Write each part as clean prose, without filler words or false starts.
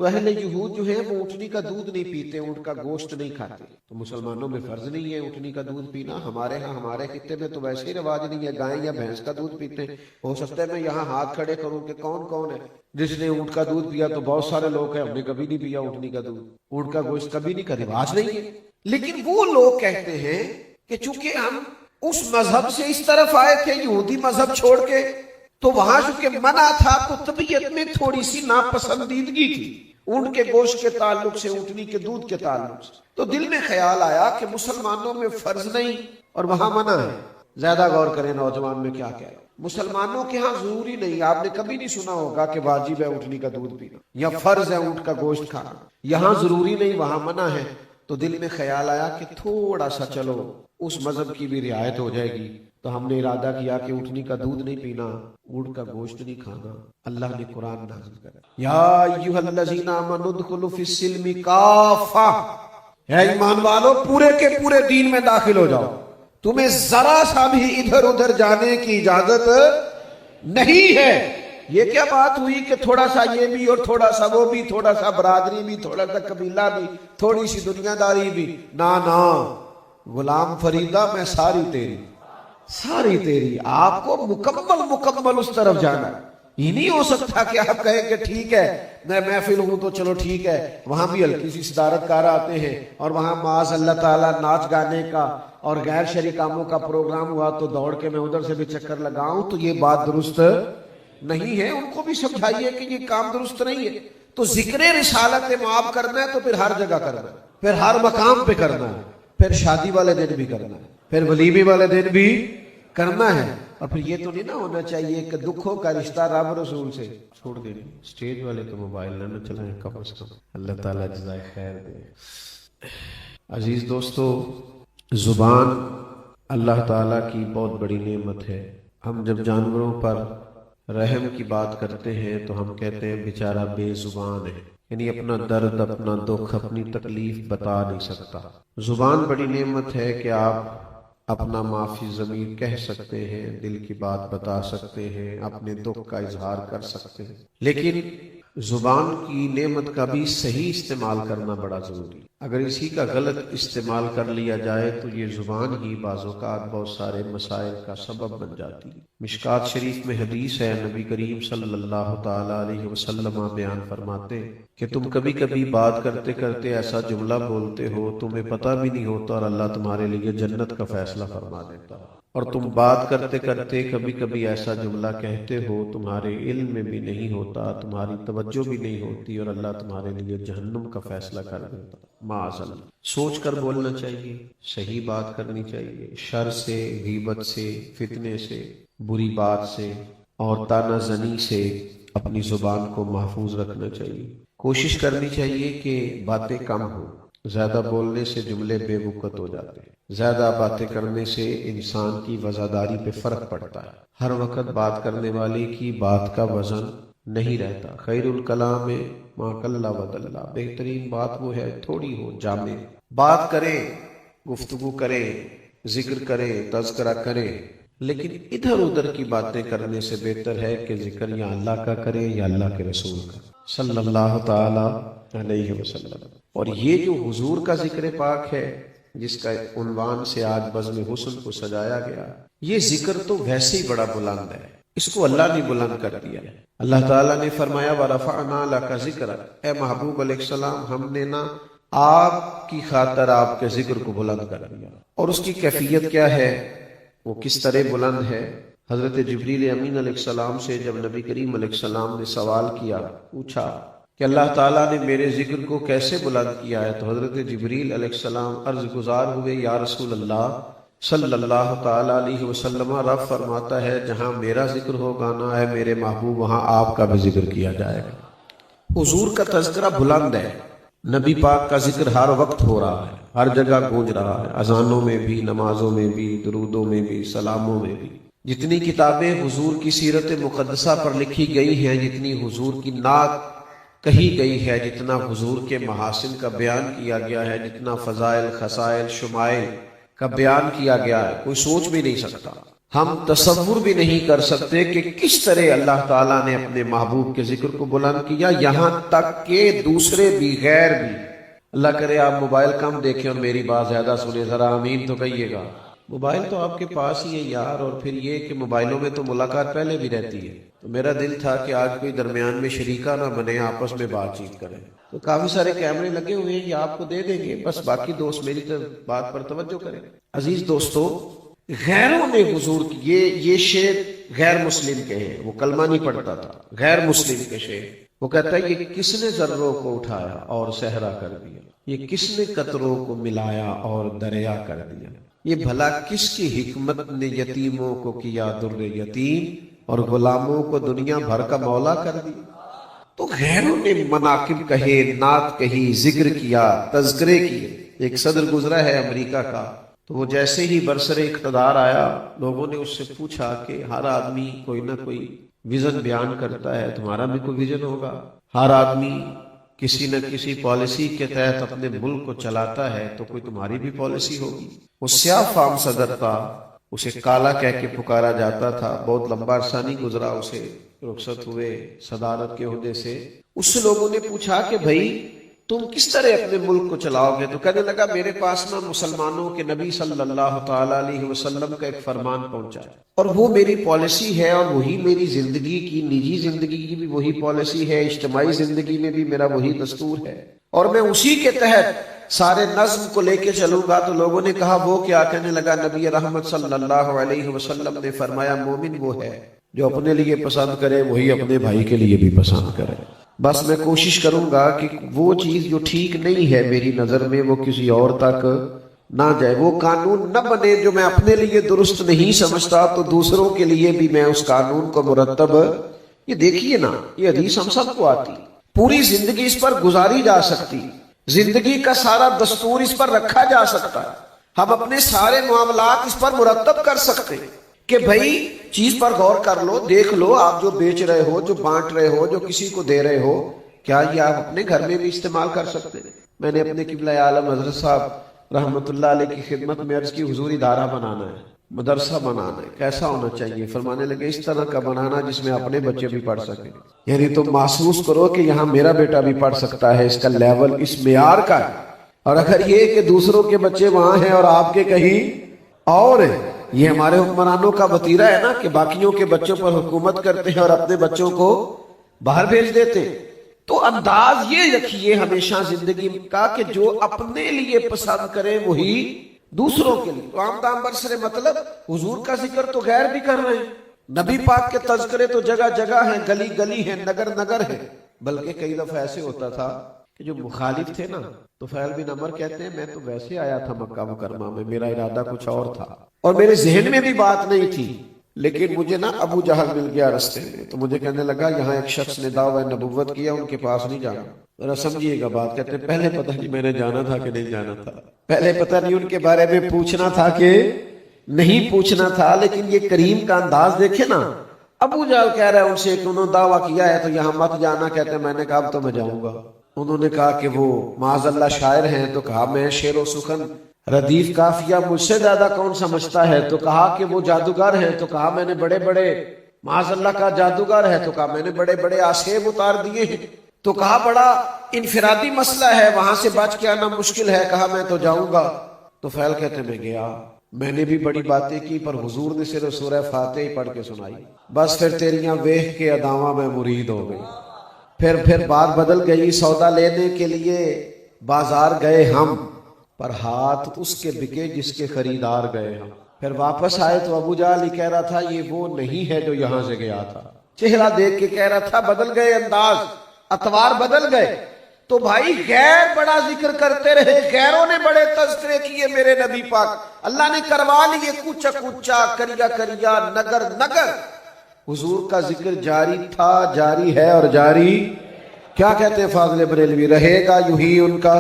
تو اہل یہود جو ہے وہ اونٹنی کا دودھ نہیں پیتے، اونٹ کا گوشت نہیں کھاتے، تو مسلمانوں میں فرض نہیں ہے اونٹنی کا دودھ پینا۔ ہمارے ہاں ہمارے خطے میں تو ویسے ہی رواج نہیں ہے، گائے یا بھینس کا دودھ پیتے ہیں۔ ہو سکتا ہے میں یہاں ہاتھ کھڑے کروں کہ کون کون ہے جس نے اونٹ کا دودھ پیا، تو بہت سارے لوگ ہیں ہم نے کبھی نہیں پیا اونٹنی کا دودھ، اونٹ کا گوشت کبھی نہیں، کا رواج نہیں ہے۔ لیکن وہ لوگ کہتے ہیں کہ چونکہ ہم اس مذہب سے اس طرف آئے تھے یہودی مذہب چھوڑ کے، تو وہاں چونکہ منع تھا تو طبیعت میں تھوڑی سی ناپسندیدگی تھی اونٹ کے گوشت کے تعلق سے، اونٹنی کے دودھ کے تعلق سے، تو دل میں خیال آیا کہ مسلمانوں میں فرض نہیں اور وہاں منع ہے۔ زیادہ غور کریں نوجوان میں کیا کہہ رہا ہوں، مسلمانوں کے ہاں ضروری نہیں، آپ نے کبھی نہیں سنا ہوگا کہ واجب ہے اونٹنی کا دودھ پینا یا فرض ہے اونٹ کا گوشت کھانا، یہاں ضروری نہیں وہاں منع ہے۔ تو دل میں خیال آیا کہ تھوڑا سا چلو اس مذہب کی بھی رعایت ہو جائے گی، تو ہم نے ارادہ کیا کہ اونٹنی کا دودھ نہیں پینا، اونٹ کا گوشت نہیں کھانا۔ اللہ نے قرآن نازل کرا، یا ایھا الذین آمنوا ادخلوا فی السلم کافہ، اے ایمان والو پورے کے پورے دین میں داخل ہو جاؤ، تمہیں ذرا سا بھی ادھر ادھر جانے کی اجازت نہیں ہے۔ یہ کیا بات ہوئی کہ تھوڑا سا یہ بھی اور تھوڑا سا وہ بھی، تھوڑا سا برادری بھی، تھوڑا سا قبیلہ بھی، تھوڑی سی دنیا داری بھی؟ نا نا، غلام فریدہ میں ساری تیری، ساری تیری، آپ کو مکمل اس طرف جانا ہے۔ یہ نہیں ہو سکتا کہ آپ کہیں کہ ٹھیک ہے میں محفل ہوں تو چلو ٹھیک ہے، وہاں بھی ہلکی سی صدارت کار آتے ہیں اور وہاں معاذ اللہ تعالیٰ ناچ گانے کا اور غیر شرعی کاموں کا پروگرام ہوا تو دوڑ کے میں ادھر سے بھی چکر لگاؤں، تو یہ بات درست نہیں ہے۔ ان کو بھی سمجھائیے کہ یہ کام درست نہیں ہے۔ تو ذکر رسالت معاب کرنا ہے تو پھر ہر جگہ کرنا ہے، پھر ہر مقام پہ کرنا ہے، پھر شادی والے دن بھی کرنا ہے، پھر ولیمے والے دن بھی کرنا ہے۔ اور پھر یہ تو نہیں نہ ہونا چاہیے کہ دکھوں کا رشتہ رب رسول سے چھوڑ دیں۔ اسٹیج والے تو موبائل نہ چلائیں کم از کم، اللہ تعالیٰ جزائے خیر دے۔ عزیز دوستو، زبان اللہ تعالیٰ کی بہت بڑی نعمت ہے۔ ہم جب جانوروں پر رحم کی بات کرتے ہیں تو ہم کہتے ہیں بیچارہ بے زبان ہے، یعنی اپنا درد، اپنا دکھ، اپنی تکلیف بتا نہیں سکتا۔ زبان بڑی نعمت ہے کہ آپ اپنا معافی ضمیر کہہ سکتے ہیں، دل کی بات بتا سکتے ہیں، اپنے دکھ کا اظہار کر سکتے ہیں، لیکن زبان کی نعمت کا بھی صحیح استعمال کرنا بڑا ضروری ہے۔ اگر اسی کا غلط استعمال کر لیا جائے تو یہ زبان ہی بعض اوقات بہت سارے مسائل کا سبب بن جاتی ہے۔ مشکات شریف میں حدیث ہے، نبی کریم صلی اللہ تعالی علیہ وسلم بیان فرماتے کہ تم کبھی کبھی بات کرتے کرتے ایسا جملہ بولتے ہو تمہیں پتہ بھی نہیں ہوتا اور اللہ تمہارے لیے جنت کا فیصلہ فرما دیتا ہے، اور تم بات کرتے کرتے کبھی کبھی ایسا جملہ کہتے ہو تمہارے علم میں بھی نہیں ہوتا، تمہاری توجہ بھی نہیں ہوتی، اور اللہ تمہارے لیے جہنم کا فیصلہ کر دیتا۔ معاذ اللہ، سوچ کر بولنا چاہیے، صحیح بات کرنی چاہیے، شر سے، غیبت سے، فتنے سے، بری بات سے اور طعنہ زنی سے اپنی زبان کو محفوظ رکھنا چاہیے۔ کوشش کرنی چاہیے کہ باتیں کم ہوں، زیادہ بولنے سے جملے بے وقت ہو جاتے ہیں، زیادہ باتیں کرنے سے انسان کی وزاداری پہ فرق پڑتا ہے۔ ہر وقت بات کرنے والے کی بات کا وزن نہیں رہتا۔ خیر الکلام ما قل و دل، بہترین بات وہ ہے تھوڑی ہو، جامع بات کرے، گفتگو کرے، ذکر کرے، تذکرہ کرے، لیکن ادھر ادھر کی باتیں کرنے سے بہتر ہے کہ ذکر یا اللہ کا کرے یا اللہ کے رسول کا صلی اللہ تعالی علیہ وسلم۔ اور یہ جو حضور کا ذکر پاک ہے جس کا عنوان سے آج بزم حسن کو سجایا گیا، یہ ذکر تو ویسے ہی بڑا بلند ہے، اس کو اللہ نے بلند کر دیا ہے۔ اللہ تعالیٰ نے فرمایا وَرَفَعْنَا لَكَ ذِكْرَكَ، اے محبوب علیہ السلام ہم نے نا آپ کی خاطر آپ کے ذکر کو بلند کر دیا۔ اور اس کی کیفیت کیا ہے، وہ کس طرح بلند ہے؟ حضرت جبریل امین علیہ السلام سے جب نبی کریم علیہ السلام نے سوال کیا، پوچھا کہ اللہ تعالیٰ نے میرے ذکر کو کیسے بلند کیا ہے، تو حضرت جبریل علیہ السلام عرض گزار ہوئے، یا رسول اللہ صلی اللہ تعالیٰ علیہ وسلم، رب فرماتا ہے جہاں میرا ذکر ہوگا نا اے میرے محبوب، وہاں آپ کا بھی ذکر کیا جائے گا۔ حضور کا تذکرہ بلند ہے، نبی پاک کا ذکر ہر وقت ہو رہا ہے، ہر جگہ گونج رہا ہے، اذانوں میں بھی، نمازوں میں بھی، درودوں میں بھی، سلاموں میں بھی۔ جتنی کتابیں حضور کی سیرت مقدسہ پر لکھی گئی ہیں، جتنی حضور کی نعت کہی گئی ہے، جتنا حضور کے محاسن کا بیان کیا گیا ہے، جتنا فضائل، خصائل، شمائل کا بیان کیا گیا ہے، کوئی سوچ بھی نہیں سکتا۔ ہم تصور بھی نہیں کر سکتے کہ کس طرح اللہ تعالیٰ نے اپنے محبوب کے ذکر کو بلند کیا، یہاں تک کہ دوسرے بھی، غیر بھی۔ اللہ کرے آپ موبائل کم دیکھیں اور میری بات زیادہ سنیں، ذرا آمین تو کہیے گا۔ موبائل تو آپ کے پاس ہی ہے یار، اور پھر یہ کہ موبائلوں میں تو ملاقات پہلے بھی رہتی ہے، تو میرا دل تھا کہ آج کوئی درمیان میں شریکہ نہ بنے، آپس میں بات چیت کریں۔ تو کافی سارے کیمرے لگے ہوئے ہیں، یہ آپ کو دے دیں گے، بس باقی دوست میری بات پر توجہ کریں۔ عزیز دوستو، غیروں نے حضور کی یہ شعر غیر مسلم کے ہیں، وہ کلمہ نہیں پڑھتا تھا، غیر مسلم کے شعر۔ وہ کہتا ہے یہ کس نے ذروں کو اٹھایا اور صحرا کر دیا، یہ کس نے قطروں کو ملایا اور دریا کر دیا، یہ بھلا کس کی حکمت نے یتیموں کو کیا در یتیم اور غلاموں کو دنیا بھر کا مولا کر دیا۔ تو غیروں نے مناقب کہے، نعت کہی، ذکر کیا، تذکرے کیے۔ ایک صدر گزرا ہے امریکہ کا، تو وہ جیسے ہی برسر اقتدار آیا، لوگوں نے اس سے پوچھا کہ ہر آدمی کوئی نہ کوئی ویژن بیان کرتا ہے، تمہارا بھی کوئی ویژن ہوگا؟ ہر آدمی کسی نہ کسی پالیسی کے تحت اپنے ملک کو چلاتا ہے، تو کوئی تمہاری بھی پالیسی ہوگی۔ وہ سیاہ فام صدر تھا، اسے کالا کہہ کے پکارا جاتا تھا، بہت لمبا عرصہ نہیں گزرا اسے رخصت ہوئے صدارت کے عہدے سے۔ اس سے لوگوں نے پوچھا کہ بھائی تم کس طرح اپنے ملک کو چلاؤ گے؟ تو کہنے لگا میرے پاس نا مسلمانوں کے نبی صلی اللہ تعالی علیہ وسلم کا ایک فرمان پہنچا ہے، اور وہ میری پالیسی ہے، اور وہی میری زندگی کی، نجی زندگی کی بھی وہی پالیسی ہے، اجتماعی زندگی میں بھی میرا وہی دستور ہے، اور میں اسی کے تحت سارے نظم کو لے کے چلوں گا۔ تو لوگوں نے کہا وہ کیا؟ کہنے لگا نبی رحمت صلی اللہ علیہ وسلم نے فرمایا مومن وہ ہے جو اپنے لیے پسند کرے وہی اپنے بھائی کے لیے بھی پسند کرے۔ بس میں کوشش کروں گا کہ وہ چیز جو ٹھیک نہیں ہے میری نظر میں وہ کسی اور تک نہ جائے، وہ قانون نہ بنے جو میں اپنے لیے درست نہیں سمجھتا تو دوسروں کے لیے بھی میں اس قانون کو مرتب۔ یہ دیکھیے نا، یہ حدیث ہم سب کو آتی، پوری زندگی اس پر گزاری جا سکتی، زندگی کا سارا دستور اس پر رکھا جا سکتا ہے، ہم اپنے سارے معاملات اس پر مرتب کر سکتے ہیں کہ بھائی چیز پر غور کر لو، دیکھ لو، آپ جو بیچ رہے ہو، جو بانٹ رہے ہو، جو کسی کو دے رہے ہو، کیا یہ آپ اپنے گھر میں بھی استعمال کر سکتے ہیں؟ میں نے اپنے قبلہ عالم حضرت صاحب رحمت اللہ علیہ کی خدمت میں عرض کی حضور ادارہ بنانا ہے، مدرسہ بنانا ہے، کیسا ہونا چاہیے؟ فرمانے لگے اس طرح کا بنانا جس میں اپنے بچے بھی پڑھ سکیں، یعنی تم محسوس کرو کہ یہاں میرا بیٹا بھی پڑھ سکتا ہے، اس کا لیول اس معیار کا ہے، اور اگر یہ کہ دوسروں کے بچے وہاں ہیں اور آپ کے کہیں اور ہیں، یہ ہمارے حکمرانوں کا وتیرہ ہے نا کہ باقیوں کے بچوں پر حکومت کرتے ہیں اور اپنے بچوں کو باہر بھیج دیتے۔ تو انداز یہ رکھیے ہمیشہ زندگی کا کہ جو اپنے لیے پسند کرے وہی دوسروں کے لیے۔ تو عام دام برسر مطلب حضور کا ذکر تو غیر بھی کر رہے ہیں، نبی پاک کے تذکرے تو جگہ جگہ ہیں، گلی گلی ہیں، نگر نگر ہیں۔ بلکہ کئی دفعہ ایسے ہوتا تھا کہ جو مخالف تھے نا، تو فیل بن عمر کہتے ہیں میں تو ویسے آیا تھا مکہ مکرمہ میں، میرا ارادہ کچھ اور تھا اور میرے ذہن میں بھی بات نہیں تھی، لیکن مجھے نا ابو جہل مل گیا رستے میں، تو مجھے کہنے لگا یہاں ایک شخص نے دعویٰ نبوت کیا، ان کے پاس نہیں جانا۔ ذرا سمجھیے گا بات، کہتے ہیں پہلے پتہ نہیں میں نے جانا تھا کہ نہیں جانا تھا، پہلے پتہ نہیں ان کے بارے میں پوچھنا تھا کہ نہیں پوچھنا تھا، لیکن یہ کریم کا انداز دیکھے نا۔ ابو جہل کہہ رہا ہے ان سے کہ انہوں نے دعویٰ کیا ہے تو یہاں مت جانا، کہتے ہیں میں نے کہا اب تو میں جاؤں گا۔ انہوں نے کہا کہ وہ معاذ اللہ شاعر ہیں، تو کہا میں شعر و سخن ردیف کافیہ مجھ سے زیادہ کون سمجھتا ہے، تو کہا کہ وہ جادوگر ہیں، تو کہا میں نے بڑے بڑے معاذ اللہ کا جادوگر ہے، تو کہا میں نے بڑے بڑے آسیب اتار دیے ہیں، تو کہا بڑا انفرادی مسئلہ ہے، وہاں سے بچ کے آنا مشکل ہے، کہا میں تو جاؤں گا۔ تو فیل کہتے میں گیا، میں نے بھی بڑی باتیں کی پر حضور نے صرف سورہ فاتحہ ہی پڑھ کے سنائی، بس پھر تیریاں ویکھ کے اداواں میں مرید ہو گئی۔ پھر بات بدل گئی، سودا لینے کے لیے بازار گئے ہم، پر ہاتھ اس کے بکے جس کے خریدار گئے ہم۔ پھر واپس آئے تو ابو جہل ہی کہہ رہا تھا یہ وہ نہیں ہے جو یہاں سے گیا تھا، چہرہ دیکھ کے کہہ رہا تھا بدل گئے انداز، اطوار بدل گئے۔ تو بھائی غیر بڑا ذکر کرتے رہے، غیروں نے بڑے تذکرے کیے میرے نبی پاک، اللہ نے کروا لیے کوچا کوچا، کریا کریا، نگر نگر، حضور کا ذکر جاری تھا، جاری ہے اور جاری۔ کیا کہتے ہیں فاضل بریلوی؟ رہے گا یوں ہی ان کا۔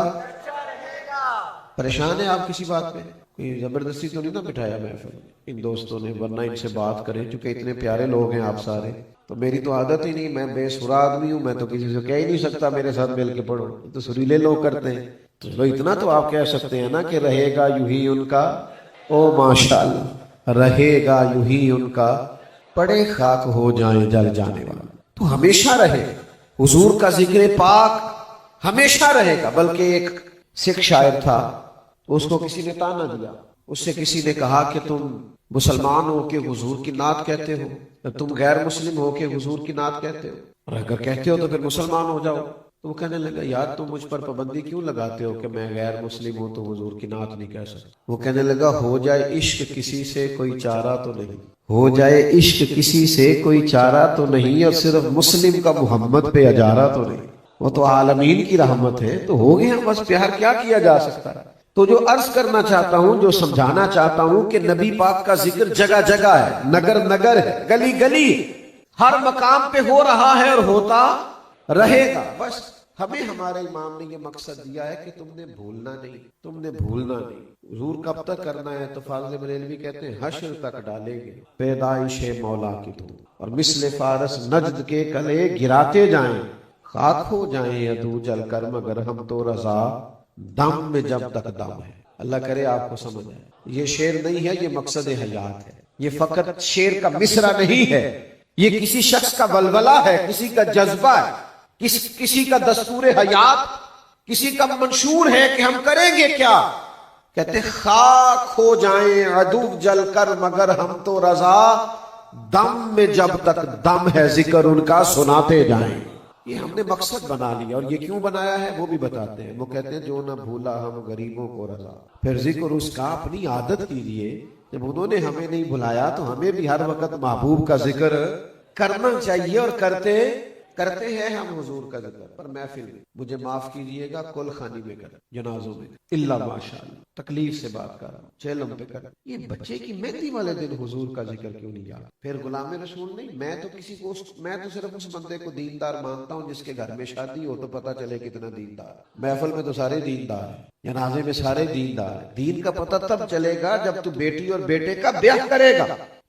پریشان ہے آپ کسی بات پہ؟ کوئی زبردستی تو نہیں نہ بٹھایا محفل ان دوستوں نے، ورنہ ان سے بات کریں، چونکہ اتنے پیارے لوگ ہیں آپ سارے۔ تو میری تو عادت ہی نہیں، میں بے سرا آدمی ہوں، میں تو کسی سے کہہ ہی نہیں سکتا میرے ساتھ مل کے پڑھو، تو سریلے لوگ کرتے ہیں۔ تو اتنا تو آپ کہہ سکتے ہیں نا کہ رہے گا یوں ہی ان کا۔ او ماشاءاللہ، رہے گا یوں ہی ان کا پڑے خاک ہو جائیں جل جانے والا. تو ہمیشہ رہے حضور کا ذکر پاک ہمیشہ رہے گا. بلکہ ایک سکھ شاعر تھا, اس کو کسی نے تانا دیا, اس سے کسی نے کہا کہ تم مسلمان ہو کے حضور کی نعت کہتے ہو, تم غیر مسلم ہو کے حضور کی نعت کہتے ہو, اور اگر کہتے ہو تو پھر مسلمان ہو جاؤ. تو وہ کہنے لگا یار تم مجھ پر پابندی کیوں لگاتے ہو کہ میں غیر مسلم ہوں تو حضور کی نعت نہیں کہہ سکتا. وہ کہنے لگا ہو جائے عشق کسی سے کوئی چارہ تو نہیں, ہو جائے عشق کسی سے کوئی چارہ تو نہیں, اور صرف مسلم کا محمد پہ اجارہ تو نہیں. وہ تو عالمین کی رحمت ہے, تو ہو گیا بس, پیار کیا کیا جا سکتا ہے. تو جو عرض کرنا چاہتا ہوں, جو سمجھانا چاہتا ہوں کہ نبی پاک کا ذکر جگہ جگہ ہے, نگر نگر ہے, گلی گلی, ہر مقام پہ ہو رہا ہے اور ہوتا رہے گا. بس ہمیں ہمارے امام نے یہ مقصد دیا ہے کہ تم نے بھولنا نہیں, تم نے بھولنا نہیں. حضور کب تک کرنا ہے؟ تو فاضل بریلوی کہتے ہیں حشر تک ڈالیں گے پیدائش مولا کی تو, اور مثل فارس نجد کے کلے گراتے جائیں, خاک ہو جائیں ادو جل کر مگر ہم تو رضا دم میں جب تک دم ہے. اللہ کرے آپ کو سمجھ آئے. یہ شعر نہیں ہے, یہ مقصد حیات ہے. یہ فقط شعر کا مصرع نہیں ہے, یہ کسی شخص کا ولولہ ہے, کسی کا جذبہ ہے, کسی کا دستور حیات, کسی کا منشور ہے کہ ہم کریں گے کیا. کہتے خاک ہو جائیں عدو جل کر مگر ہم تو رضا دم میں جب تک دم ہے ذکر ان کا سناتے جائیں. یہ ہم نے مقصد بنا لیا, اور یہ کیوں بنایا ہے وہ بھی بتاتے ہیں. وہ کہتے ہیں جو نہ بھولا ہم غریبوں کو رضا. پھر ذکر اس کا اپنی عادت کیجیے, جب انہوں نے ہمیں نہیں بلایا تو ہمیں بھی ہر وقت محبوب کا ذکر کرنا چاہیے, اور کرتے ہیں ہم حضور کا ذکر. پر محفل میں مجھے معاف کیجئے گا, کل خانی میں کر, جنازوں میں اللہ ماشاءاللہ, تکلیف سے بات کر رہا ہوں, چیلم پہ کر. یہ بچے کی مہندی والے دن حضور کا ذکر کیوں نہیں یاد؟ پھر غلام رسول نہیں. میں تو صرف اس بندے کو دیندار مانتا ہوں جس کے گھر میں شادی ہو تو پتہ چلے کتنا دیندار. محفل میں تو سارے دیندار ہیں, جنازے میں سارے دیندار ہیں. دین کا پتہ تب چلے گا جب تو بیٹی اور بیٹے کا بیاہ کرے گا.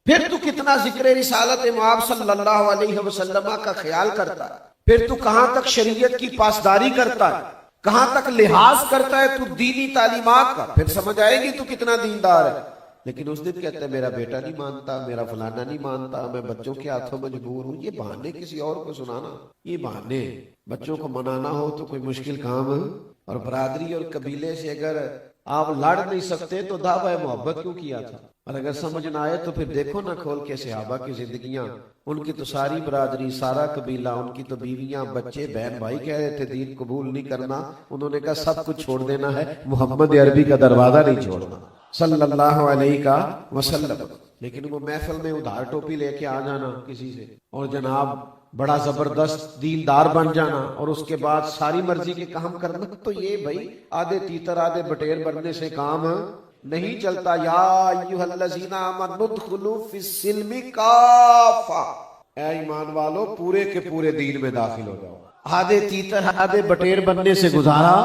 پھر تو کتنا ذکر رسالت مآب صلی اللہ علیہ وسلم کا خیال کرتا ہے, پھر تو کہاں تک شریعت کی پاسداری کرتا ہے, کہاں تک لحاظ کرتا ہے تو دینی تعلیمات کا. پھر سمجھ آئے گی تو کتنا دیندار ہے. لیکن اس دن کہتا ہے میرا بیٹا نہیں مانتا, میرا فلانا نہیں مانتا, میں بچوں کے ہاتھوں مجبور ہوں. یہ بہانے کسی اور کو سنانا, یہ بہانے. بچوں کو منانا ہو تو کوئی مشکل کام ہے, اور برادری اور قبیلے سے اگر آپ لڑ نہیں سکتے تو دعوی محبت کیوں کیا تھا؟ اور اگر سمجھ نہ آئے تو پھر دیکھو نہ کھول کے صحابہ کی زندگیاں. ان کی تو ساری برادری, سارا قبیلہ, ان کی تو بیویاں, بچے, بہن بھائی کہہ رہے تھے دین قبول نہیں کرنا. انہوں نے کہا سب کچھ چھوڑ دینا ہے, محمد عربی کا دروازہ نہیں چھوڑنا صلی اللہ علیہ وسلم. لیکن وہ محفل میں ادھار ٹوپی لے کے آ جانا کسی سے, اور جناب بڑا زبردست دیندار بن جانا, اور اس کے بعد ساری مرضی کے کام کرنا, تو یہ بھائی آدھے تیتر آدھے بٹیر بننے سے کام نہیں چلتا. یا ایھا الذین آمنوا ادخلوا فی السلم کافہ, اے ایمان والو پورے کے پورے دین میں داخل ہو جاؤ. آدھے تیتر آدھے بٹیر بننے سے گزارا.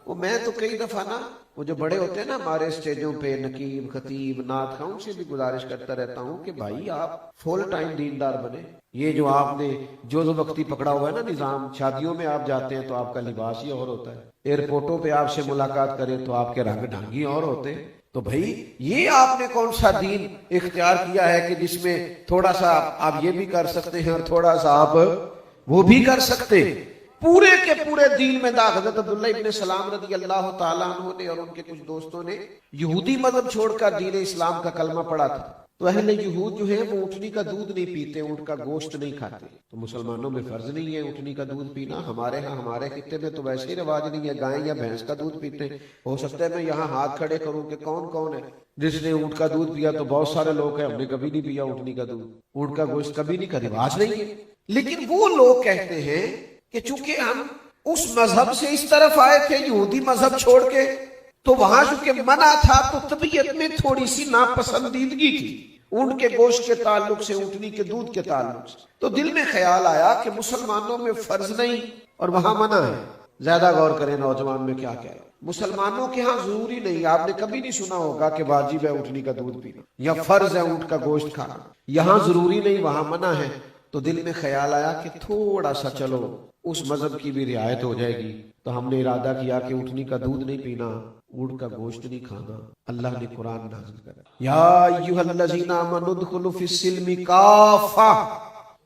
وہ میں تو کئی دفعہ نا, وہ جو بڑے ہوتے ہیں نا ہمارے اسٹیجوں پہ, نقیب, خطیب, نعت خواں, ان سے بھی گزارش کرتا رہتا ہوں کہ بھائی آپ فل ٹائم دیندار بنے. یہ جو آپ نے جو وقتی پکڑا ہوا ہے نا نظام, شادیوں میں آپ جاتے ہیں تو آپ کا لباس ہی اور ہوتا ہے, ایئرپورٹوں پہ آپ سے ملاقات کریں تو آپ کے رنگ ڈھنگی اور ہوتے ہیں. تو بھائی یہ آپ نے کون سا دین اختیار کیا ہے کہ جس میں تھوڑا سا آپ یہ بھی کر سکتے ہیں اور تھوڑا سا آپ وہ بھی کر سکتے ہیں؟ پورے کے پورے دین میں داخل. حضرت عبداللہ ابن سلام رضی اللہ تعالیٰ عنہ نے اور ان کے کچھ دوستوں نے یہودی مذہب چھوڑ کر دین اسلام کا کلمہ پڑھا تھا. تو اہل یہود جو ہے وہ اونٹنی کا دودھ نہیں پیتے, اونٹ کا گوشت نہیں کھاتے. تو مسلمانوں میں فرض نہیں ہے اونٹنی کا دودھ پینا. ہمارے ہاں ہمارے خطے میں تو ویسے ہی رواج نہیں ہے, گائے یا بھینس کا دودھ پیتے ہیں. ہو سکتا ہے میں یہاں ہاتھ کھڑے کروں کہ کون کون ہے جس نے اونٹ کا دودھ پیا, تو بہت سارے لوگ ہیں ہم نے کبھی نہیں پیا اونٹنی کا دودھ, اونٹ کا گوشت کبھی نہیں, کا رواج نہیں ہے. لیکن وہ لوگ کہتے ہیں کہ چونکہ ہم اس مذہب سے اس طرف آئے تھے یہودی مذہب چھوڑ کے, تو وہاں چونکہ منع تھا تو طبیعت میں تھوڑی سی ناپسندیدگی تھی اونٹ کے گوشت کے تعلق سے, اونٹنی کے دودھ کے تعلق سے. تو دل میں خیال آیا کہ مسلمانوں میں فرض نہیں اور وہاں منع ہے. زیادہ غور کریں نوجوان میں کیا کہہ رہا ہے. مسلمانوں کے ہاں ضروری نہیں, آپ نے کبھی نہیں سنا ہوگا کہ واجب ہے اونٹنی کا دودھ پینا یا فرض ہے اونٹ کا گوشت کھانا. یہاں ضروری نہیں, وہاں منع ہے. تو دل میں خیال آیا کہ تھوڑا سا چلو اس مذہب کی بھی رعایت ہو جائے گی. تو ہم نے ارادہ کیا کہ اونٹنی کا دودھ نہیں پینا, اونٹ کا گوشت نہیں کھانا. اللہ نے قرآن نازل کرا یا ایھا الذین آمنوا ادخلوا فی السلم کافہ،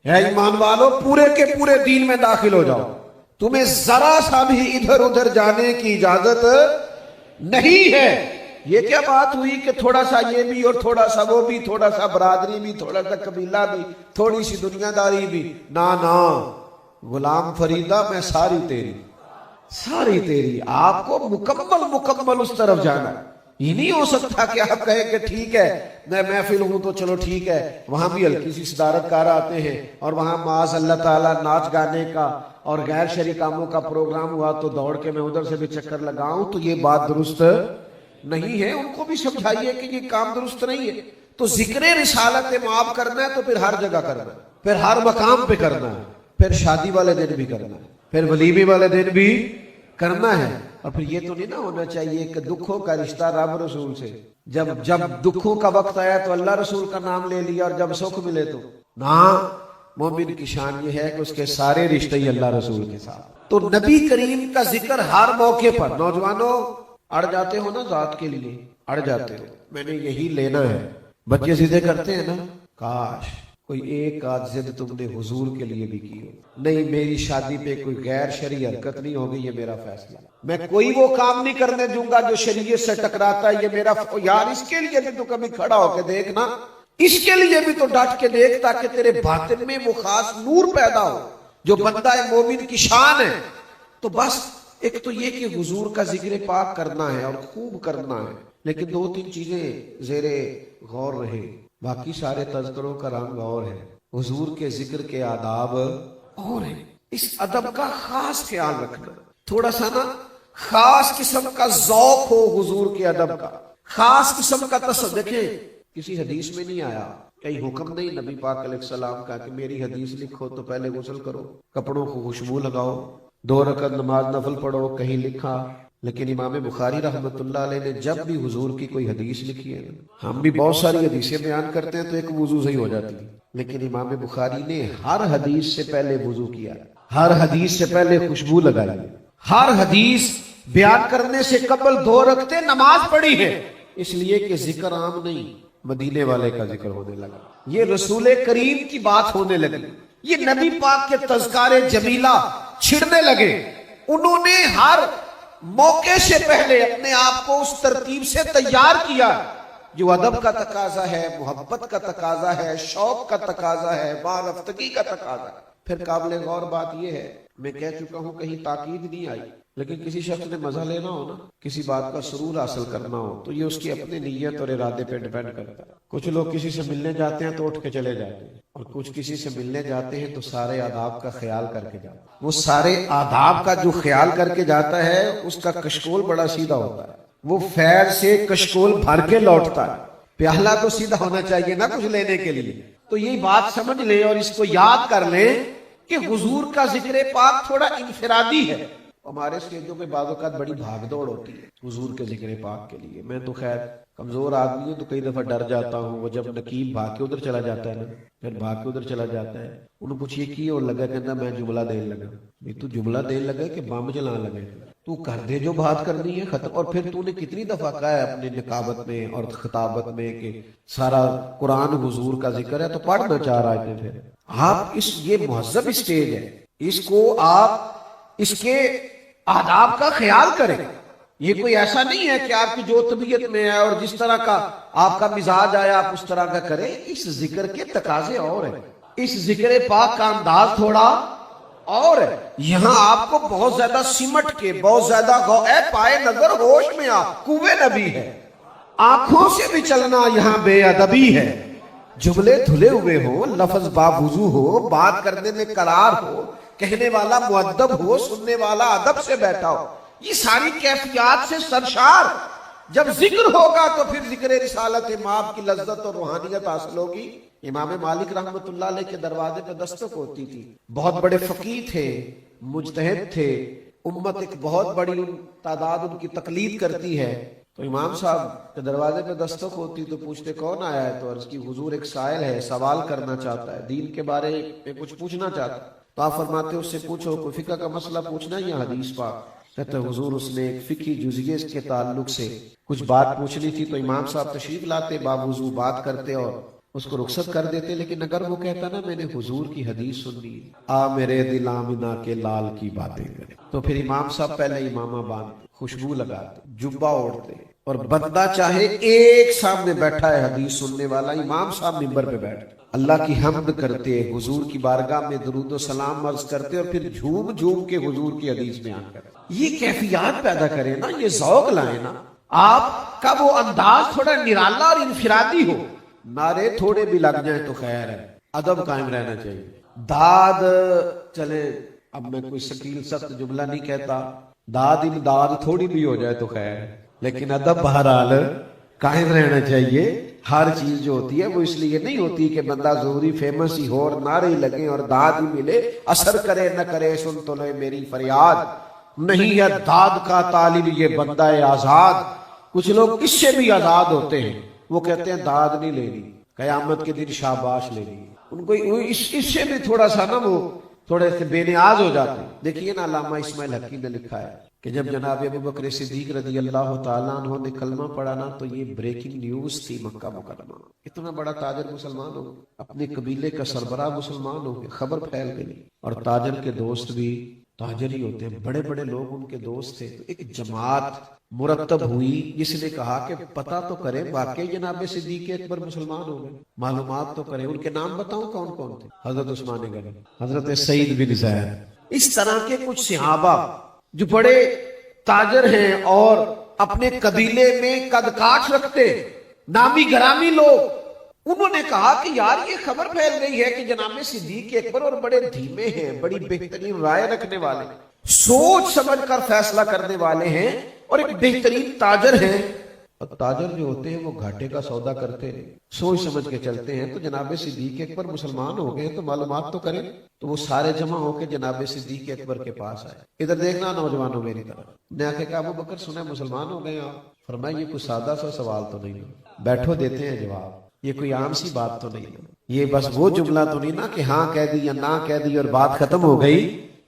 اے ایمان والو پورے کے پورے دین میں داخل ہو جاؤ، تمہیں ذرا سا بھی ادھر ادھر جانے کی اجازت نہیں ہے. یہ کیا بات ہوئی کہ تھوڑا سا یہ بھی اور تھوڑا سا وہ بھی، تھوڑا سا برادری بھی، تھوڑا سا قبیلہ بھی، تھوڑی سی دنیا داری بھی؟ نا غلام فریدہ میں ساری تیری. آپ کو مکمل اس طرف جانا. یہ نہیں ہو سکتا کہ آپ کہیں کہ ٹھیک ہے میں محفل ہوں تو چلو ٹھیک ہے، وہاں بھی ہلکی سی صدارت کار آتے ہیں اور وہاں معاذ اللہ تعالیٰ ناچ گانے کا اور غیر شرعی کاموں کا پروگرام ہوا تو دوڑ کے میں ادھر سے بھی چکر لگاؤں، تو یہ بات درست نہیں ہے. ان کو بھی سمجھائیے کہ یہ کام درست نہیں ہے. تو ذکر رسالت معاب کرنا ہے تو پھر ہر جگہ کرنا ہے، پھر ہر مقام پہ کرنا ہے، پھر شادی والے دن بھی کرنا ہے، پھر ولیمے والے دن بھی کرنا ہے. اور پھر یہ تو نہیں نہ ہونا چاہیے کہ دکھوں کا رشتہ رب رسول سے، جب دکھوں کا وقت آیا تو اللہ رسول کا نام لے لیا اور جب سکھ ملے تو نہ. مومن کی شان یہ ہے کہ اس کے سارے رشتے ہی اللہ رسول کے ساتھ. تو نبی کریم کا ذکر ہر موقع پر. نوجوانوں اڑ جاتے ہو نا ذات کے لیے، اڑ جاتے ہو میں نے یہی لینا ہے. بچے ضدیں کرتے ہیں نا، کاش کوئی ایک آدھ ضد تم نے حضور کے لیے بھی کی ہو. نہیں میری شادی پہ کوئی غیر شرعی حرکت نہیں ہوگی، یہ میرا فیصلہ. میں کوئی وہ کام نہیں کرنے دوں گا جو شریعت سے ٹکراتا ہے، یہ میرا یار اس کے لیے بھی تو کبھی کھڑا ہو کے دیکھنا، اس کے لیے بھی تو ڈٹ کے دیکھ تاکہ تیرے باطن میں وہ خاص نور پیدا ہو جو بندہ مومن کی شان ہے. تو بس ایک تو یہ کہ حضور کا ذکر پاک کرنا ہے اور خوب کرنا ہے، لیکن دو تین چیزیں زیر غور رہے. باقی سارے تذکروں کا رنگ اور ہے، حضور کے ذکر کے آداب اور ہیں. اس ادب کا خاص خیال رکھنا، تھوڑا سا نا خاص قسم کا ذوق ہو حضور کے ادب کا، خاص قسم کا دیکھیں کسی حدیث میں نہیں آیا، کئی حکم نہیں نبی پاک علیہ السلام کا کہ میری حدیث لکھو تو پہلے غسل کرو، کپڑوں کو خوشبو لگاؤ، 2 رکعت نماز نفل پڑھو، کہیں لکھا. لیکن امام بخاری رحمۃ اللہ علیہ نے جب بھی حضور کی کوئی حدیث لکھی ہے، ہم بھی بہت ساری حدیثیں بیان کرتے ہیں تو ایک وضو سے ہی ہو جاتی ہے، لیکن امام بخاری نے ہر حدیث سے پہلے وضو کیا، ہر حدیث سے پہلے خوشبو لگائی، ہر حدیث بیان کرنے سے قبل 2 رکعتیں نماز پڑھی ہے. اس لیے کہ ذکر عام نہیں، مدینے والے کا ذکر ہونے لگا، یہ رسول کریم کی بات ہونے لگی، یہ نبی پاک کے تذکار جمیلہ چھڑنے لگے. انہوں نے ہر موقع سے پہلے اپنے آپ کو اس ترتیب سے تیار کیا جو ادب کا تقاضا ہے، محبت کا تقاضا ہے، شوق کا تقاضا ہے، معرفتگی کا تقاضا ہے. پھر قابل غور بات یہ ہے، میں کہہ چکا ہوں کہیں تاکید نہیں آئی، لیکن کسی شخص نے مزہ لینا ہو نا، کسی بات کا سرور حاصل کرنا ہو تو یہ اس کی اپنی نیت اور ارادے پہ ڈیپینڈ کرتا ہے. کچھ لوگ کسی سے ملنے جاتے ہیں تو اٹھ کے چلے جاتے ہیں، اور کچھ کسی سے ملنے جاتے ہیں تو سارے آداب کا خیال کر کے جاتے ہیں. وہ سارے آداب کا جو خیال کر کے جاتا ہے اس کا کشکول بڑا سیدھا ہوتا ہے، وہ فیض سے کشکول بھر کے لوٹتا ہے. پیالہ تو سیدھا ہونا چاہیے نا کچھ لینے کے لیے. تو یہ بات سمجھ لیں اور اس کو یاد کر لیں کہ حضور کا ذکر پاک تھوڑا انفرادی ہے. ہمارے اسٹیجوں پہ بعض اوقات بڑی بھاگ دوڑ ہوتی ہے حضور کے ذکر پاک کے لیے. میں تو خیر کمزور آدمی ہوں تو کئی دفعہ ڈر جاتا ہوں. وہ جب نقیب بھاگ کے ادھر چلا جاتا ہے نا، پھر بھاگ کے ادھر چلا جاتا ہے، انہوں پوچھئے کی اور لگا کہنا میں جملہ دین لگا. تو جملہ دین لگا کہ بم جلان لگے؟ تو کر دے جو بات کرنی ہے ختم. اور پھر تو نے کتنی دفعہ کہا ہے اپنی نقابت میں اور خطابت میں کہ سارا قرآن حضور کا ذکر ہے، تو پڑھنا چاہ رہا ہے. پھر آپ یہ مہذب اسٹیج ہے، اس کو آپ اس کے آداب کا خیال کریں. یہ کوئی ایسا نہیں ہے کہ آپ کی جو طبیعت میں ہے اور جس طرح کا آپ کا مزاج آیا آپ اس طرح کا کریں. اس ذکر کے تقاضے اور ہیں، اس ذکر پاک کا انداز تھوڑا اور ہے. یہاں آپ کو بہت زیادہ سمٹ کے بہت زیادہ اے پائے نظر ہوش میں آ کوے نبی ہے، آنکھوں سے بھی چلنا یہاں بے ادبی ہے. جملے دھلے ہوئے ہو، لفظ باوضو ہو، بات کرنے میں قرار ہو، کہنے والا مؤدب ہو، سننے والا ادب سے بیٹھا ہو. یہ ساری کیفیات سے سرشار جب ذکر ہوگا تو پھر ذکر رسالت مآب کی لذت اور روحانیت حاصل ہوگی. امام مالک رحمۃ اللہ علیہ کے دروازے پہ دستک ہوتی تھی. بہت بڑے فقیہ تھے، مجتہد تھے، امت ایک بہت بڑی تعداد ان کی تقلید کرتی ہے. تو امام صاحب کے دروازے پہ دستک ہوتی تو پوچھتے کون آیا ہے؟ تو عرض کی حضور ایک سائل ہے، سوال کرنا چاہتا ہے، دین کے بارے میں کچھ پوچھنا چاہتا ہے. تو آپ فرماتے اس سے پوچھو، کوئی فقہ کا مسئلہ پوچھنا ہے یا حدیث پاک؟ کہتا ہے حضور اس نے ایک فقہی جزئیے کے تعلق سے کچھ بات پوچھنی تھی، تو امام صاحب تشریف لاتے، باوضو بات کرتے اور اس کو رخصت کر دیتے، لیکن اگر وہ کہتا نا میں نے حضور کی حدیث سننی ہے، آ میرے دل آمنہ کے لال کی باتیں کرے، تو پھر امام صاحب پہلے امامہ باندھتے، خوشبو لگاتے، جبہ اوڑھتے، اور بندہ چاہے ایک سامنے بیٹھا ہے حدیث سننے والا، امام صاحب منبر پہ بیٹھ اللہ کی حمد کرتے، حضور کی بارگاہ میں درود و سلام عرض کرتے، اور پھر جھوم جھوم کے حضور کی حدیث بیان کرتے۔ یہ کیفیات پیدا کریں نا، یہ ذوق لائیں نا، آپ کا وہ انداز تھوڑا نرالا اور انفرادی ہو، نعرے تھوڑے بھی لگ جائیں تو خیر ہے، ادب قائم رہنا چاہیے۔ داد چلے، اب میں کوئی ثقیل سخت جملہ نہیں کہتا، داد امداد تھوڑی بھی ہو جائے تو خیر ہے، لیکن ادب بہرحال قائم رہنا چاہیے۔ ہر چیز جو ہوتی ہے وہ اس لیے نہیں ہوتی کہ بندہ ضروری فیمس ہی ہو اور نعرے لگے اور داد ہی ملے، اثر کرے نہ کرے سن تو لے میری فریاد، نہیں ہے داد کا طالب یہ بندہ آزاد۔ کچھ لوگ اس سے بھی آزاد ہوتے ہیں، وہ کہتے ہیں داد نہیں لینی، قیامت کے دن شاباش لینی، ان کو اس سے بھی تھوڑا سا نا وہ تھوڑے سے بے نیاز ہو جاتے ہیں۔ دیکھیے نا علامہ اسماعیل حقی نے لکھا ہے کہ جب جناب ابو بکر صدیق رضی اللہ تعالیٰ عنہ نے کلمہ پڑھا نا تو یہ بریکنگ نیوز تھی مکہ مکرمہ، اتنا بڑا تاجر مسلمان ہو، اپنے قبیلے کا سربراہ مسلمان ہو گئے، خبر پھیل گئی، اور تاجر کے دوست بھی تاجر ہی ہوتے ہیں، بڑے بڑے لوگ ان کے دوست تھے، تو ایک جماعت مرتب ہوئی جس نے کہا کہ پتہ تو کریں واقعی جناب صدیق اکبر مسلمان ہو گئے، معلومات تو کریں۔ ان کے نام بتاؤں کون کون تھے؟ حضرت عثمان غنی، حضرت سعید بن زید، اس طرح کے کچھ صحابہ جو بڑے تاجر ہیں اور اپنے قبیلے میں قد کاٹ رکھتے، نامی گرامی لوگ، انہوں نے کہا کہ یار یہ خبر پھیل گئی ہے کہ جناب صدیق اکبر اور بڑے دھیمے ہیں، بڑی بہترین رائے رکھنے والے، سوچ سمجھ کر فیصلہ کرنے والے ہیں، اور ایک بہترین تاجر ہیں۔ اور تاجر جو ہوتے ہیں وہ گھاٹے کا سودا کرتے ہیں، سوچ سمجھ کے چلتے ہیں، تو جناب صدیق اکبر مسلمان ہو گئے تو معلومات تو کریں، تو وہ سارے جمع ہو کے جناب صدیق اکبر کے پاس آئے۔ ادھر دیکھنا نوجوانوں میری طرف، نے آ کے کہا ابو بکر سنا مسلمان ہو گئے آپ؟ فرمایا یہ کوئی سادہ سا سوال تو نہیں، بیٹھو دیتے ہیں جواب، یہ کوئی عام سی بات تو نہیں، یہ بس وہ جملہ تو نہیں نا کہ ہاں کہہ دی یا نہ کہہ دی اور بات ختم ہو گئی۔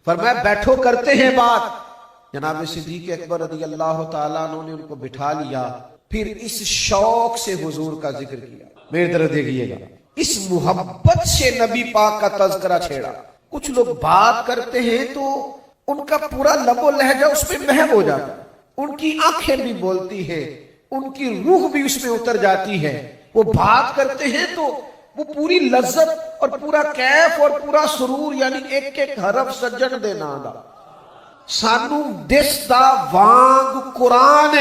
فرمایا بیٹھو کرتے ہیں بات۔ جناب صدیق اکبر رضی اللہ تعالیٰ عنہ نے ان کو بٹھا لیا، پھر اس شوق سے حضور کا ذکر کیا، میری طرف دیکھیے گا، اس محبت سے نبی پاک کا تذکرہ چھیڑا۔ کچھ لوگ بات کرتے ہیں تو ان کا پورا لب و لہجہ اس پہ محو ہو جاتا ہے، ان کی آنکھیں بھی بولتی ہیں، ان کی روح بھی اس میں اتر جاتی ہے، وہ بات کرتے ہیں تو وہ پوری لذت اور پورا کیف اور پورا سرور، یعنی ایک ایک حرف سجن دے نادا سانو دس دا وانگ قرآن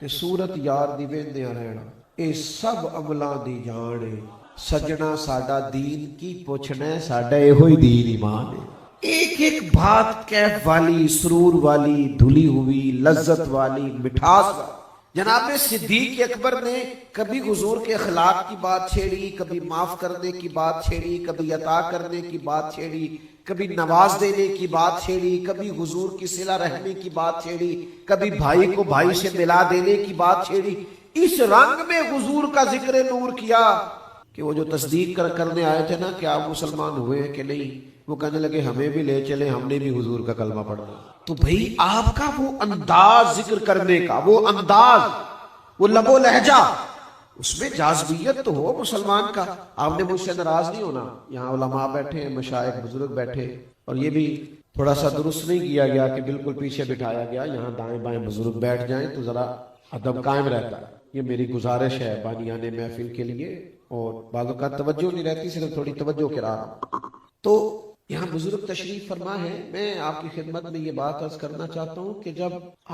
تے سورت یار دی ویندیاں رہنا، اے سب عملاں دی جان ہے، سجنا ساڈا دین کی پوچھنا ہے، ساڈا ایہوئی دین ایمان ہے۔ ایک ایک بات کیف والی، سرور والی، دھلی ہوئی، لذت والی، مٹھاس والی۔ جناب صدیق اکبر نے کبھی حضور کے اخلاق کی بات چھیڑی، کبھی معاف کرنے کی بات چھیڑی، کبھی عطا کرنے کی بات چھیڑی، کبھی نواز دینے کی بات چھیڑی، کبھی حضور کی صلہ رحمی کی بات چھیڑی، کبھی بھائی کو بھائی سے ملا دینے کی بات چھیڑی۔ اس رنگ میں حضور کا ذکر نور کیا کہ وہ جو تصدیق کرنے آئے تھے نا کہ آپ مسلمان ہوئے ہیں کہ نہیں، وہ کہنے لگے ہمیں بھی لے چلے، ہم نے بھی حضور کا کلمہ پڑھنا۔ تو بھئی آپ کا وہ انداز ذکر کرنے کا، وہ انداز، وہ لب و لہجہ، اس میں جاذبیت تو ہو مسلمان کا۔ آپ نے مجھ سے ناراض نہیں ہونا، یہاں علماء بیٹھے ہیں، مشائخ بزرگ بیٹھے، اور یہ بھی تھوڑا سا درست نہیں کیا گیا کہ بالکل پیچھے بٹھایا گیا، یہاں دائیں بائیں بزرگ بیٹھ جائیں تو ذرا ادب قائم رہتا ہے۔ یہ میری گزارش ہے بانیان محفل کے لیے، اور بعض اوقات توجہ نہیں رہتی، صرف تھوڑی توجہ کرا رہا ہوں۔ تو یہاں بزرگ تشریف فرما ہے، میں آپ کی خدمت میں یہ بات عرض کرنا چاہتا ہوں کہ جب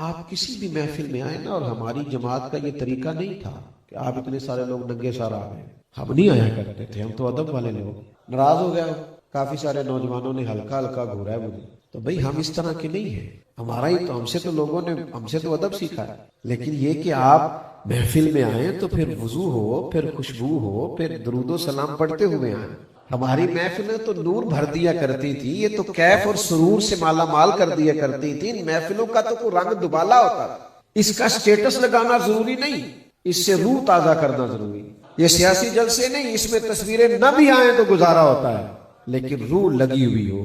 آپ کسی بھی محفل میں آئے نا، اور ہماری جماعت کا یہ طریقہ نہیں تھا کہ آپ اتنے سارے لوگ ننگے سار آ گئے، ہم نہیں آیا کرتے تھے، ہم تو ادب والے لوگ۔ ناراض ہو گیا کافی سارے نوجوانوں نے ہلکا ہلکا گھورا ہے مجھے، تو بھئی ہم اس طرح کے نہیں ہیں، ہمارا ہی تو، ہم سے تو لوگوں نے، ہم سے تو ادب سیکھا ہے، لیکن یہ کہ آپ محفل میں آئیں تو پھر وضو ہو، پھر خوشبو ہو، پھر درود و سلام پڑھتے ہوئے آئیں۔ ہماری محفلیں تو نور بھر دیا کرتی تھی، یہ تو کیف اور سرور سے مالا مال کر دیا کرتی تھی، ان محفلوں کا تو کوئی رنگ دبالا ہوتا تھا، اس کا سٹیٹس لگانا ضروری نہیں، اس سے روح تازہ کرنا ضروری۔ یہ سیاسی جلسے نہیں، اس میں تصویریں نہ بھی آئیں تو گزارا ہوتا ہے، لیکن روح لگی ہوئی ہو،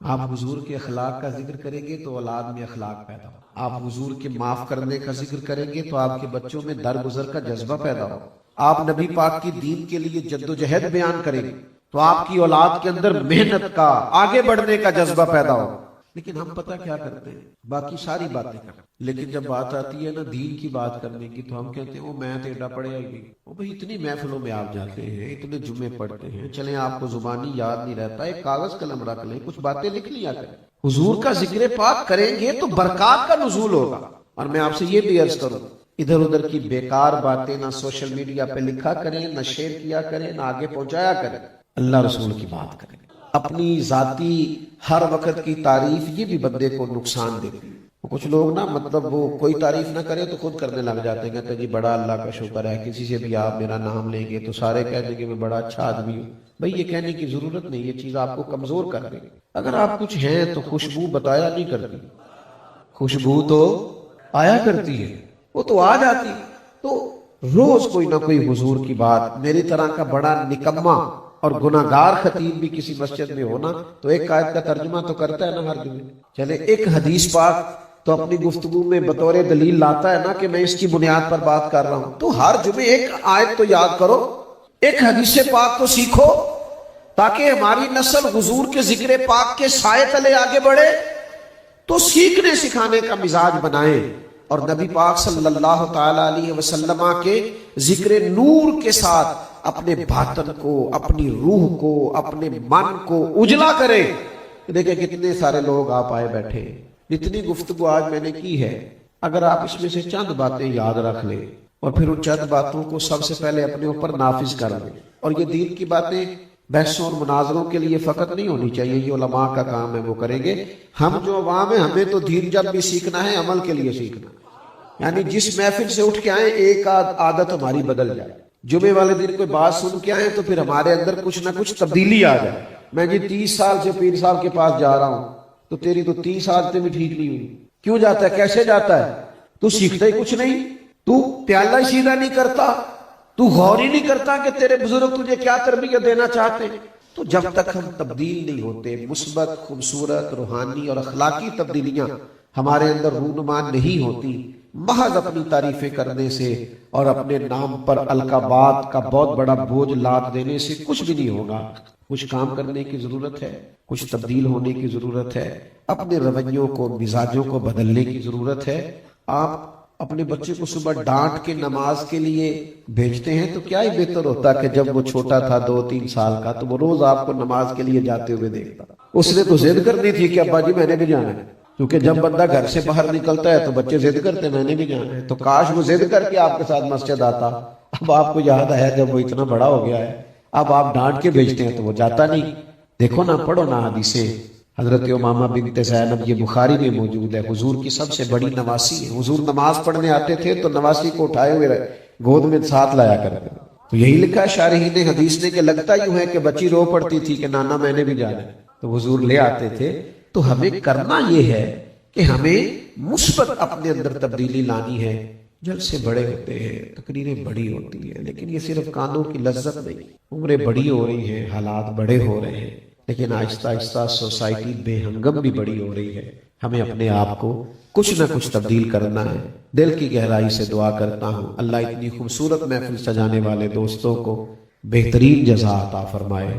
آپ حضور کے اخلاق کا ذکر کریں گے تو اولاد میں اخلاق پیدا ہو، آپ حضور کے معاف کرنے کا ذکر کریں گے تو آپ کے بچوں میں درگزر کا جذبہ پیدا ہو، آپ نبی پاک کی دین کے لیے جد و جہد بیان کریں گے تو آپ کی اولاد کے اندر محنت کا، آگے بڑھنے کا جذبہ پیدا ہو۔ لیکن ہم پتہ کیا کرتے ہیں، باقی ساری باتیں کرتے ہیں، لیکن جب بات آتی ہے نا دین کی بات کرنے کی تو ہم کہتے ہیں وہ میں تیڈا پڑھے گی، وہ بھائی اتنی محفلوں میں آپ جاتے ہیں، اتنے جمعے پڑھتے ہیں، چلیں آپ کو زبانی یاد نہیں رہتا، ایک کاغذ قلم رکھ لیں، کچھ باتیں لکھ لیا کریں، حضور کا ذکر پاک کریں گے تو برکات کا نزول ہوگا۔ اور میں آپ سے یہ بھی عرض کروں، ادھر ادھر کی بیکار باتیں نہ سوشل میڈیا پہ لکھا کریں، نہ شیئر کیا کریں، نہ آگے پہنچایا کریں، اللہ رسول کی بات کریں۔ اپنی ذاتی ہر وقت کی تعریف یہ بھی بندے کو نقصان دیتی ہے۔ کچھ لوگ نا مطلب وہ کوئی تعریف نہ کرے تو خود کرنے لگ جاتے ہیں، کہتے ہیں جی بڑا اللہ کا شکر ہے، کسی سے بھی آپ میرا نام لیں گے تو سارے کہہ دیں گے میں بڑا اچھا آدمی ہوں۔ بھئی یہ کہنے کی ضرورت نہیں، یہ چیز آپ کو کمزور کر دے گی۔ اگر آپ کچھ ہیں تو خوشبو بتایا نہیں کرتی، خوشبو تو آیا کرتی ہے، وہ تو آ جاتی۔ تو روز کوئی نہ کوئی حضور کی بات، میری طرح کا بڑا نکما اور گناہگار خطیب بھی کسی مسجد میں ہونا تو ایک آیت کا ترجمہ تو کرتا ہے نا ہر جمعے، چلے ایک حدیث پاک تو اپنی گفتگو میں بطور دلیل لاتا ہے نا کہ میں اس کی بنیاد پر بات کر رہا ہوں، تو ہر جمعے ایک آیت تو یاد کرو، ایک حدیث پاک تو سیکھو، تاکہ ہماری نسل حضور کے ذکر پاک کے سائے تلے آگے بڑھے۔ تو سیکھنے سکھانے کا مزاج بنائیں اور نبی پاک صلی اللہ تعالی علیہ وسلم کے ذکر نور کے ساتھ اپنے باطن کو، اپنی روح کو، اپنے من کو اجلا کریں۔ دیکھیں کتنے سارے لوگ آپ آئے بیٹھے، جتنی گفتگو آج میں نے کی ہے، اگر آپ اس میں سے چند باتیں یاد رکھ لیں اور پھر ان چند باتوں کو سب سے پہلے اپنے اوپر نافذ کر لیں، اور یہ دین کی باتیں بحثوں اور مناظروں کے لیے فقط نہیں ہونی چاہیے، یہ علماء کا کام ہے، وہ کریں گے۔ ہم جو عوام ہیں ہمیں تو دین جب بھی سیکھنا ہے عمل کے لیے سیکھنا ہے، یعنی جس محفل سے اٹھ کے آئیں ایک عادت ہماری بدل جائے، جمعے والے دن کوئی بات سن کے آئیں تو پھر ہمارے اندر کچھ نہ کچھ تبدیلی آ جائے۔ میں جی 30 سال سے پیر صاحب کے پاس جا رہا ہوں، تو تیری تو 30 عادتیں بھی ٹھیک نہیں ہوئی۔ کیوں جاتا ہے؟ کیسے جاتا ہے؟ تو سیکھتا ہی کچھ نہیں، تو پیالہ ہی سیدھا نہیں کرتا، تو غور ہی نہیں کرتا کہ تیرے بزرگ تجھے کیا تربیت دینا چاہتے ہیں۔ تو جب تک ہم تبدیل نہیں ہوتے، مثبت، خوبصورت، روحانی اور اخلاقی تبدیلیاں ہمارے اندر رونما نہیں ہوتی، محض اپنی تعریفیں کرنے سے اور اپنے نام پر القابات کا بہت بڑا بوجھ لاد دینے سے کچھ بھی نہیں ہوگا۔ کچھ کام کرنے کی ضرورت ہے، کچھ تبدیل ہونے کی ضرورت ہے، اپنے رویوں کو، مزاجوں کو بدلنے کی ضرورت ہے۔ آپ اپنے بچے کو صبح ڈانٹ کے نماز کے لیے بھیجتے ہیں تو کیا ہی بہتر ہوتا کہ جب وہ چھوٹا تھا 2-3 سال کا تو وہ روز آپ کو نماز کے لیے جاتے ہوئے دیکھتا۔ اس نے تو ضد کرنی تھی کہ ابا جی میں نے بھی جانا ہے، کیونکہ جب بندہ گھر سے باہر نکلتا ہے تو بچے ضد کرتے ہیں میں نے بھی جانا ہے۔ تو کاش وہ ضد کر کے آپ کے ساتھ مسجد آتا۔ اب آپ کو یاد آیا جب وہ اتنا بڑا ہو گیا ہے، اب آپ ڈانٹ کے بھیجتے ہیں تو وہ جاتا نہیں۔ دیکھو نا، پڑھو نا حدیثیں، حضرت امامہ بنت زینب، یہ بخاری میں موجود ہے، حضور کی سب سے بڑی نواسی ہے۔ حضور نماز پڑھنے آتے تھے تو نواسی کو اٹھائے ہوئے گود میں ساتھ لایا کرتے، تو یہی لکھا ہے شارحین حدیث نے کہ لگتا یوں ہے کہ بچی رو پڑتی تھی کہ نانا میں نے بھی جانا ہے، تو حضور لے آتے تھے۔ تو ہمیں کرنا یہ ہے کہ ہمیں مثبت اپنے اندر تبدیلی لانی ہے۔ جلسے بڑے ہوتے ہیں، تقریریں بڑی ہوتی ہیں، لیکن یہ صرف کانوں کی لذت نہیں، عمریں بڑی ہو رہی ہیں، حالات بڑے ہو رہے ہیں، لیکن آہستہ آہستہ سوسائٹی بے ہنگم بھی بڑی ہو رہی ہے۔ ہمیں اپنے آپ کو کچھ نہ کچھ تبدیل کرنا ہے۔ دل کی گہرائی سے دعا کرتا ہوں اللہ اتنی خوبصورت محفل سجانے والے دوستوں کو بہترین جزا عطا فرمائے۔